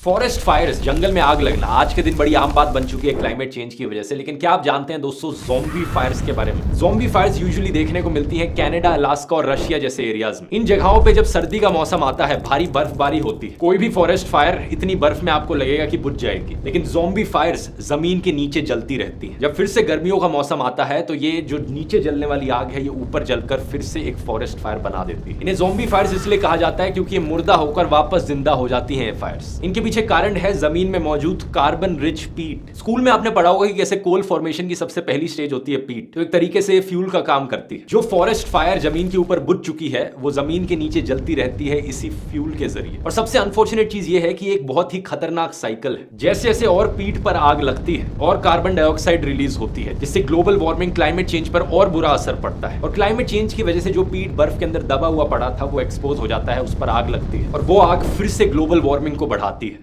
Forest fires, जंगल में आग लगना आज के दिन बड़ी आम बात बन चुकी है क्लाइमेट चेंज की वजह से। लेकिन क्या आप जानते हैं दोस्तों ज़ॉम्बी फायर्स के बारे में? ज़ॉम्बी फायर्स यूजुअली देखने को मिलती हैं कनाडा, अलास्का और रशिया जैसे एरियाज में। इन जगहों पे जब सर्दी का मौसम आता है, भारी बर्फबारी होती है। कोई भी फॉरेस्ट फायर इतनी बर्फ में आपको लगेगा कि बुझ जाएगी, लेकिन ज़ॉम्बी फायर्स जमीन के नीचे जलती रहती है। जब फिर से गर्मियों का मौसम आता है तो ये जो नीचे जलने वाली आग है, ये ऊपर जलकर फिर से एक फॉरेस्ट फायर बना देती है। इन्हें ज़ॉम्बी फायर्स इसलिए कहा जाता है क्योंकि ये मुर्दा होकर वापस जिंदा हो जाती हैं ये फायर्स। इनके पीछे कारण है जमीन में मौजूद कार्बन रिच पीट। स्कूल में आपने पढ़ा होगा कि कैसे कोल फॉर्मेशन की सबसे पहली स्टेज होती है पीट, तो एक तरीके से फ्यूल का काम करती है। जो फॉरेस्ट फायर जमीन के ऊपर बुझ चुकी है, वो जमीन के नीचे जलती रहती है इसी फ्यूल के जरिए। और सबसे अनफॉर्चुनेट चीज ये है कि एक बहुत ही खतरनाक साइकिल है। जैसे जैसे और पीट पर आग लगती है और कार्बन डाइऑक्साइड रिलीज होती है, जिससे ग्लोबल वार्मिंग, क्लाइमेट चेंज पर और बुरा असर पड़ता है। और क्लाइमेट चेंज की वजह से जो पीट बर्फ के अंदर दबा हुआ पड़ा था, वो एक्सपोज हो जाता है, उस पर आग लगती है और वो आग फिर से ग्लोबल वार्मिंग को बढ़ाती है।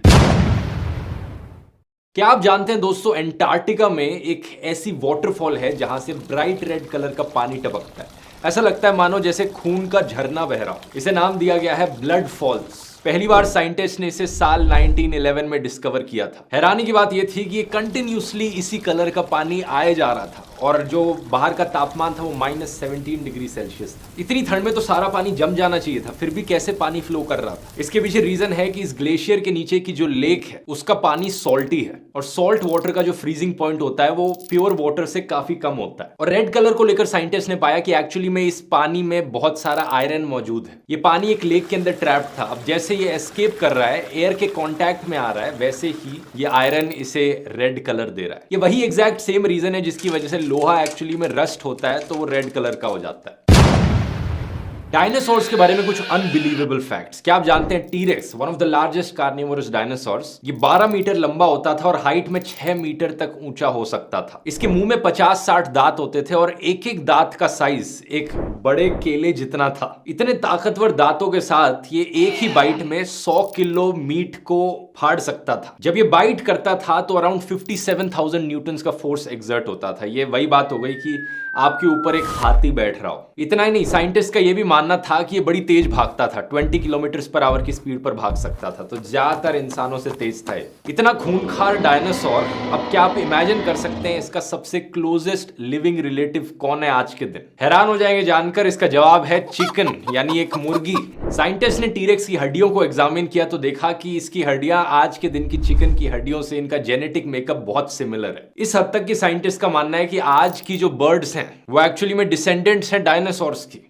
क्या आप जानते हैं दोस्तों, एंटार्क्टिका में एक ऐसी वाटरफॉल है जहां से ब्राइट रेड कलर का पानी टपकता है। ऐसा लगता है मानो जैसे खून का झरना बह रहा हो। इसे नाम दिया गया है ब्लड फॉल्स। पहली बार साइंटिस्ट ने इसे साल 1911 में डिस्कवर किया था। हैरानी की बात यह थी कि ये कंटिन्यूसली इसी कलर का पानी आए जा रहा था और जो बाहर का तापमान था वो -17 डिग्री सेल्सियस था। इतनी ठंड में तो सारा पानी जम जाना चाहिए था, फिर भी कैसे पानी फ्लो कर रहा था? इसके पीछे रीजन है कि इस ग्लेशियर के नीचे की जो लेक है, उसका पानी सॉल्टी है और सॉल्ट वाटर का जो फ्रीजिंग पॉइंट होता है वो प्योर वाटर से काफी कम होता है। और रेड कलर को लेकर साइंटिस्ट ने पाया कि एक्चुअली में इस पानी में बहुत सारा आयरन मौजूद है। ये पानी एक लेक के अंदर ट्रैप्ड था। अब जैसे ये एस्केप कर रहा है, एयर के कांटेक्ट में आ रहा है, वैसे ही ये आयरन इसे रेड कलर दे रहा है। ये वही एग्जैक्ट सेम रीजन है जिसकी वजह से लोहा एक्चुअली में रस्ट होता है तो वो रेड कलर का हो जाता है। डायनासोर्स के बारे में कुछ अनबिलीवेबल फैक्ट्स। क्या आप जानते हैं T-Rex, one of the largest carnivorous dinosaurs, ये 12 मीटर लंबा होता था और हाइट में 6 मीटर तक ऊंचा हो सकता था। इसके मुंह में 50-60 दांत होते थे और एक एक दांत का साइज एक बड़े केले जितना था। इतने ताकतवर दांतों के साथ ये एक ही बाइट में 100 किलो मीट को फाड़ सकता था। जब ये बाइट करता था तो अराउंड 57,000 न्यूटन का फोर्स एक्सर्ट होता था। ये वही बात हो गई कि आपके ऊपर एक हाथी बैठ रहा हो। इतना ही नहीं, साइंटिस्ट का यह भी मानना था कि ये बड़ी तेज भागता था, 20 किलोमीटर पर आवर की स्पीड पर भाग सकता था, तो ज्यादातर इंसानों से तेज था। इतना खूंखार डायनासोर, अब क्या आप इमेजिन कर सकते हैं इसका सबसे क्लोजेस्ट लिविंग रिलेटिव कौन है आज के दिन? हैरान हो जाएंगे जानकर, इसका जवाब है चिकन, यानी एक मुर्गी। साइंटिस्ट ने टीरेक्स की हड्डियों को एग्जामिन किया तो देखा कि इसकी हड्डियां आज के दिन की चिकन की हड्डियों से इनका जेनेटिक मेकअप बहुत सिमिलर है। इस हद तक कि साइंटिस्ट का मानना है कि आज की जो बर्ड्स हैं वो एक्चुअली में डिसेंडेंट्स हैं डायनासोर्स की।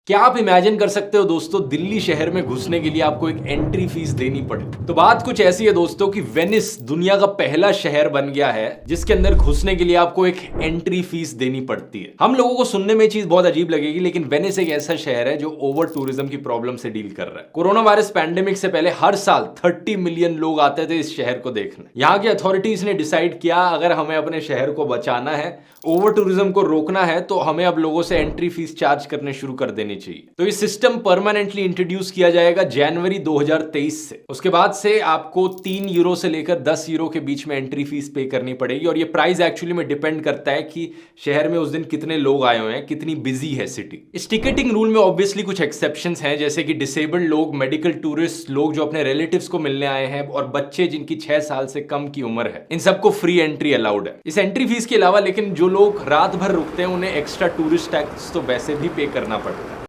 क्या आप इमेजिन कर सकते हो दोस्तों, दिल्ली शहर में घुसने के लिए आपको एक एंट्री फीस देनी पड़े? तो बात कुछ ऐसी है दोस्तों कि वेनिस दुनिया का पहला शहर बन गया है जिसके अंदर घुसने के लिए आपको एक एंट्री फीस देनी पड़ती है। हम लोगों को सुनने में चीज बहुत अजीब लगेगी, लेकिन वेनिस एक ऐसा शहर है जो ओवर टूरिज्म की प्रॉब्लम से डील कर रहा है। कोरोना वायरस पैंडेमिक से पहले हर साल 30 मिलियन लोग आते थे इस शहर को देखने। यहाँ की अथॉरिटीज ने डिसाइड किया, अगर हमें अपने शहर को बचाना है, ओवर टूरिज्म को रोकना है, तो हमें अब लोगों से एंट्री फीस चार्ज करने शुरू कर देनी चाहिए। तो इस सिस्टम परमानेंटली इंट्रोड्यूस किया जाएगा जनवरी 2023 से। उसके बाद से आपको 3 यूरो से लेकर 10 यूरो के बीच में एंट्री फीस पे करनी पड़ेगी। और ये प्राइस एक्चुअली में डिपेंड करता है कि शहर में उस दिन कितने लोग आए हुए हैं, कितनी बिजी है सिटी। इस टिकटिंग रूल में ऑब्वियसली कुछ एक्सेप्शंस हैं, जैसे कि डिसेबल्ड लोग, मेडिकल टूरिस्ट, लोग जो अपने रिलेटिव्स को मिलने आए हैं और बच्चे जिनकी 6 साल से कम की उम्र है, इन सबको फ्री एंट्री अलाउड है। इस एंट्री फीस के अलावा लेकिन जो लोग रात भर रुकते हैं उन्हें एक्स्ट्रा टूरिस्ट टैक्स तो वैसे भी पे करना पड़ता है।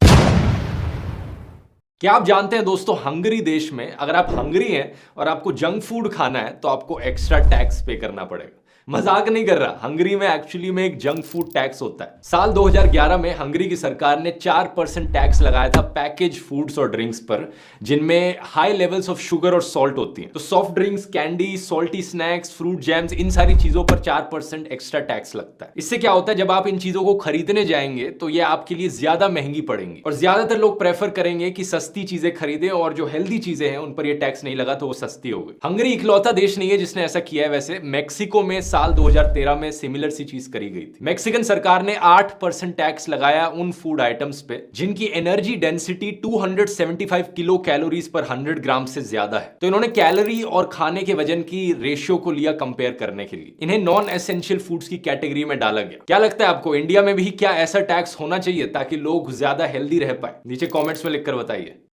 क्या आप जानते हैं दोस्तों, हंगरी देश में अगर आप हंगरी हैं और आपको जंक फूड खाना है तो आपको एक्स्ट्रा टैक्स पे करना पड़ेगा। मजाक नहीं कर रहा, हंगरी में एक्चुअली में एक जंक फूड टैक्स होता है। साल 2011 में हंगरी की सरकार ने 4% टैक्स लगाया था पैकेज फूड्स और ड्रिंक्स पर, जिनमें हाई लेवल्स ऑफ शुगर और सॉल्ट होती हैं। तो soft drinks, candy, salty snacks, fruit jams, इन सारी चीजों पर 4% एक्स्ट्रा टैक्स लगता है। इससे क्या होता है, जब आप इन चीजों को खरीदने जाएंगे तो ये आपके लिए ज्यादा महंगी पड़ेंगी और ज्यादातर लोग प्रेफर करेंगे कि सस्ती चीजें खरीदें और जो हेल्दी चीजें हैं उन पर यह टैक्स नहीं लगा तो वो सस्ती हो गई। हंगरी इकलौता देश नहीं है जिसने ऐसा किया है। वैसे मैक्सिको में साल 2013 में सिमिलर सी चीज करी गई थी। मैक्सिकन सरकार ने 8% टैक्स लगाया उन फूड आइटम्स पे जिनकी एनर्जी डेंसिटी 275 किलो कैलोरीज पर 100 ग्राम से ज्यादा है। तो इन्होंने कैलोरी और खाने के वजन की रेशियो को लिया कंपेयर करने के लिए। इन्हें नॉन एसेंशियल फूड्स की कैटेगरी में डाला गया। क्या लगता है आपको, इंडिया में भी क्या ऐसा टैक्स होना चाहिए ताकि लोग ज्यादा हेल्दी रह पाए? नीचे कॉमेंट्स में लिखकर बताइए।